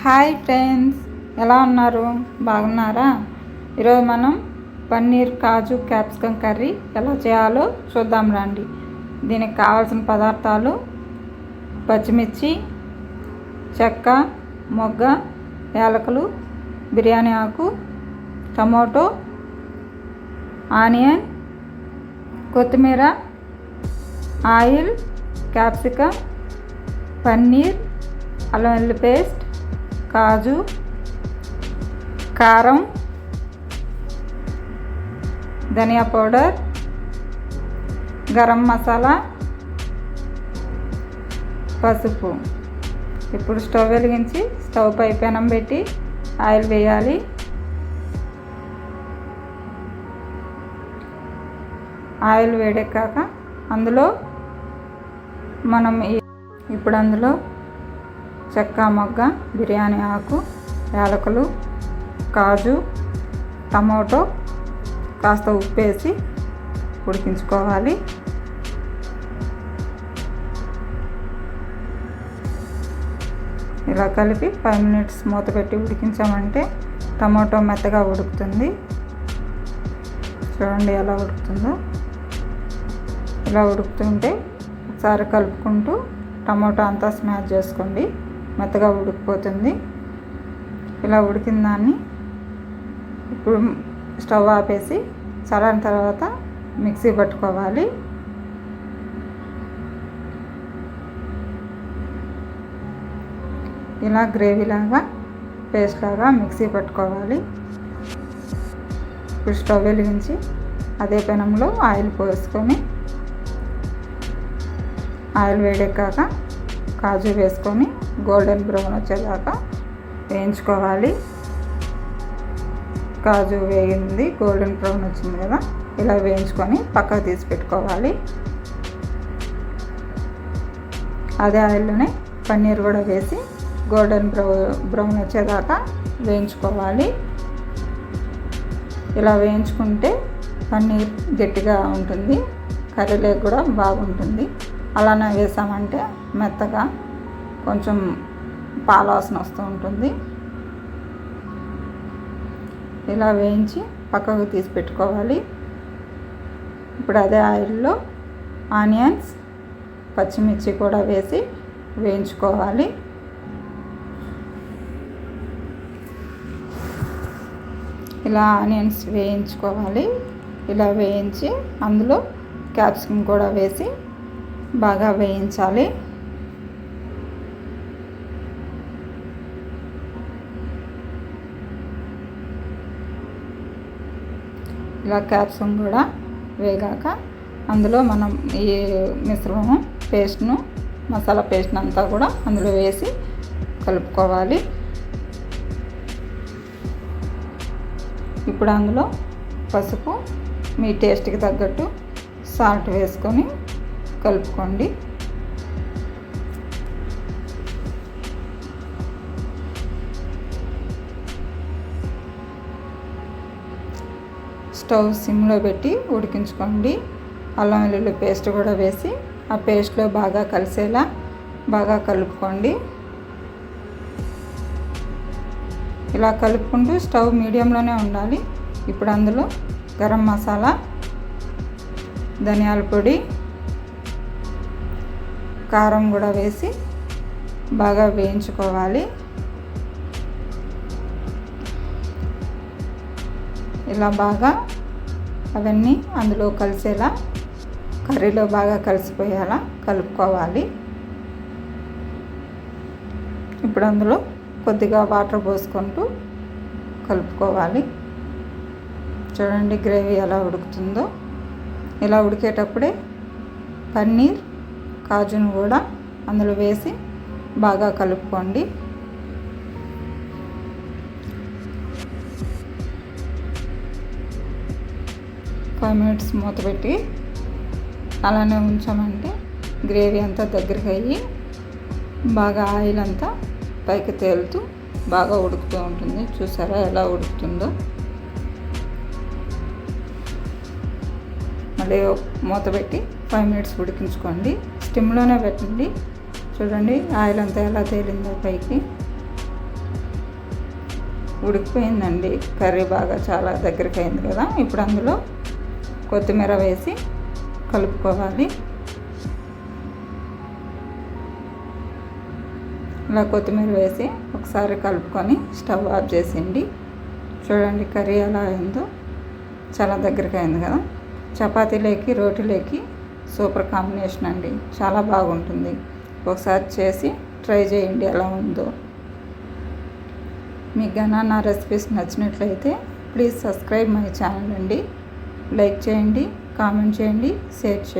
Hi friends, ఎలా ఉన్నారు? బాగున్నారా? ఈరోజు మనం పన్నీర్ కాజు క్యాప్సికమ్ కర్రీ ఎలా చేయాలో చూద్దాం రండి. దీనికి కావాల్సిన పదార్థాలు: పచ్చిమిర్చి, చెక్క, మొగ్గ, యాలకులు, బిర్యానీ ఆకు, టమాటో, ఆనియన్, కొత్తిమీర, ఆయిల్, క్యాప్సికమ్, పన్నీర్, అల్లం వెల్లుల్లి పేస్ట్, కాజు, కారం, ధనియా పౌడర్, గరం మసాలా, పసుపు. ఇప్పుడు స్టవ్ వెలిగించి స్టవ్ పై పెనం పెట్టి ఆయిల్ వేయాలి. ఆయిల్ వేడెక్కాక అందులో అందులో చెక్క, మొగ్గ, బిర్యానీ ఆకు, యాలకులు, కాజు, టమాటో, కాస్త ఉప్పు వేసి ఉడికించుకోవాలి. ఇలా కలిపి 5 minutes మూత పెట్టి ఉడికించామంటే టమాటో మెత్తగా ఉడుకుతుంది. చూడండి ఎలా ఉడుకుతుందో. ఇలా ఉడుకుతుంటే ఒకసారి కలుపుకుంటూ టమాటో అంతా స్మాష్ చేసుకోండి, మెత్తగా ఉడికిపోతుంది. ఇలా ఉడికిన దాన్ని ఇప్పుడు స్టవ్ ఆపేసి చల్లారిన తర్వాత మిక్సీ పట్టుకోవాలి. ఇలా గ్రేవీలాగా పేస్ట్ లాగా మిక్సీ పట్టుకోవాలి. ఇప్పుడు స్టవ్ వెలిగించి అదే పెనంలో ఆయిల్ పోసుకొని ఆయిల్ వేడెక్కాక కాజు వేసుకొని గోల్డెన్ బ్రౌన్ వచ్చేదాకా వేయించుకోవాలి. కాజు వేగింది, గోల్డెన్ బ్రౌన్ వచ్చింది కదా, ఇలా వేయించుకొని పక్కకు తీసి పెట్టుకోవాలి. అదే ఆయిల్లోనే పన్నీర్ కూడా వేసి గోల్డెన్ బ్రౌన్ వచ్చేదాకా వేయించుకోవాలి. ఇలా వేయించుకుంటే పన్నీర్ గట్టిగా ఉంటుంది, కర్రీలో కూడా బాగుంటుంది. అలానే వేసామంటే మెత్తగా కొంచెం పాలవాసన వస్తూ ఉంటుంది. ఇలా వేయించి పక్కకు తీసి పెట్టుకోవాలి. ఇప్పుడు అదే ఆయిల్లో ఆనియన్స్, పచ్చిమిర్చి కూడా వేసి వేయించుకోవాలి. ఇలా ఆనియన్స్ వేయించుకోవాలి. ఇలా వేయించి అందులో క్యాప్సికమ్ కూడా వేసి బాగా వేయించాలి. ఇలా క్యాప్సికమ్ కూడా వేగాక అందులో మనం ఈ మిశ్రమం పేస్ట్ను, మసాలా పేస్ట్ని అంతా కూడా అందులో వేసి కలుపుకోవాలి. ఇప్పుడు అందులో పసుపు, మీ టేస్ట్కి తగ్గట్టు సాల్ట్ వేసుకొని కలుపుకోండి. స్టవ్ సిమ్లో పెట్టి ఉడికించుకోండి. అల్లం వెల్లుల్లి పేస్ట్ కూడా వేసి ఆ పేస్ట్లో బాగా కలిసేలా బాగా కలుపుకోండి. ఇలా కలుపుకుంటూ స్టవ్ మీడియంలోనే ఉండాలి. ఇప్పుడు అందులో గరం మసాలా, ధనియాల పొడి, కారం కూడా వేసి బాగా వేయించుకోవాలి. ఇలా బాగా అవన్నీ అందులో కలిసేలా, కర్రీలో బాగా కలిసిపోయేలా కలుపుకోవాలి. ఇప్పుడు అందులో కొద్దిగా వాటర్ పోసుకుంటూ కలుపుకోవాలి. చూడండి గ్రేవీ ఎలా ఉడుకుతుందో. ఇలా ఉడికేటప్పుడే పన్నీర్, కాజును కూడా అందులో వేసి బాగా కలుపుకోండి. ఫైవ్ మినిట్స్ మూత పెట్టి అలానే ఉంచామంటే గ్రేవీ అంతా దగ్గరికి అయ్యి బాగా ఆయిల్ అంతా పైకి తేలుతూ బాగా ఉడుకుతూ ఉంటుంది. చూసారా ఎలా ఉడుకుతుందో. మళ్ళీ మూత పెట్టి 5 minutes ఉడికించుకోండి. స్టిమ్లోనే పెట్టండి. చూడండి ఆయిల్ అంతా ఎలా తేలిందో పైకి. ఉడికిపోయిందండి కర్రీ, బాగా చాలా దగ్గరికి అయింది కదా. ఇప్పుడు అందులో కొత్తిమీర వేసి కలుపుకోవాలి. ఇలా కొత్తిమీర వేసి ఒకసారి కలుపుకొని స్టవ్ ఆఫ్ చేసేయండి. చూడండి కర్రీ ఎలా అయిందో, చాలా దగ్గరికి అయింది కదా. చపాతీలోకి, రోటీలోకి సూపర్ కాంబినేషన్ అండి, చాలా బాగుంటుంది. ఒకసారి చేసి ట్రై చేయండి ఎలా ఉందో. మీకు గానా నా రెసిపీస్ నచ్చినట్లయితే ప్లీజ్ సబ్స్క్రైబ్ మై ఛానల్ అండి. లైక్ చేయండి, కామెంట్ చేయండి, షేర్ చేయండి.